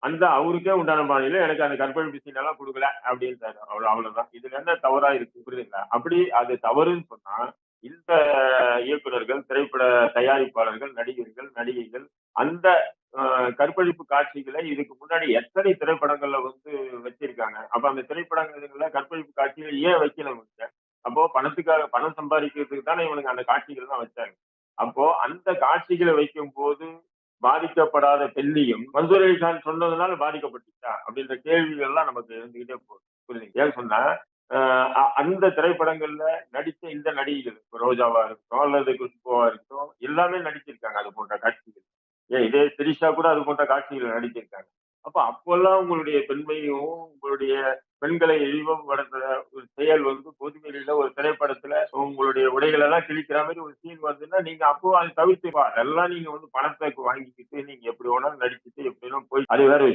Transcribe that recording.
அந்த அவருக்கே உண்டான பாணியில எனக்கு அந்த கற்பழிப்பு சீன் எல்லாம் குடுக்கல அப்படின்ட்டாரு. அவ்வளவுதான். இதுல என்ன தவறா இருக்கு புரியுதுங்களா? அப்படி அது தவறுன்னு சொன்னா, இந்த இயக்குனர்கள், திரைப்பட தயாரிப்பாளர்கள், நடிகர்கள், நடிகைகள் அந்த அ கற்பழிப்பு காட்சிகளை இதுக்கு முன்னாடி எத்தனை திரைப்படங்கள்ல வந்து வச்சிருக்காங்க. அப்ப அந்த திரைப்படங்கள்ல கற்பழிப்பு காட்சிகள் ஏன் வைக்கணும் இவனுங்க? அப்போ பணத்துக்காக பணம் சம்பாதிக்கிறதுக்கு தானே இவனுங்க அந்த காட்சிகள்லாம் வச்சாங்க. அப்போ அந்த காட்சிகள வைக்கும்போது பாதிக்கப்படாத பெண்ணையும் மன்சூர் அலிகான் சொன்னதுனால பாதிக்கப்பட்டுச்சா? அப்படின்ற கேள்விகள்லாம் நமக்கு இருந்துகிட்டே போகுது. புரியுதுங்க. ஏன்னு சொன்னா, அ அந்த திரைப்படங்கள்ல நடிச்ச இந்த நடிகைகள், இப்ப ரோஜாவா இருக்கட்டும், அல்லது குஷ்புவா இருக்கட்டும், எல்லாமே நடிச்சிருக்காங்க அது போன்ற காட்சிகள். ஏன் இதே திரிஷா கூட அது போன்ற காட்சிகள்ல நடிச்சிருக்காங்க. அப்போல்லாம் உங்களுடைய பெண்மையும், உங்களுடைய பெண்களை இழிவுபடுத்துற ஒரு செயல் வந்து பொதுவெளியில ஒரு திரைப்படத்துல உங்களுடைய உடைகள் எல்லாம் கிழிக்கிற மாரி ஒரு சீன் வருதுன்னா, நீங்க அப்போ அத தவிர்த்துக்கலாம். அதெல்லாம் நீங்க வந்து பணத்த வாங்கிக்கிட்டு, நீங்க எப்படி வேணாலும் நடிச்சுட்டு, எப்படி வேணாலும் போய் அது வேற விஷயம்.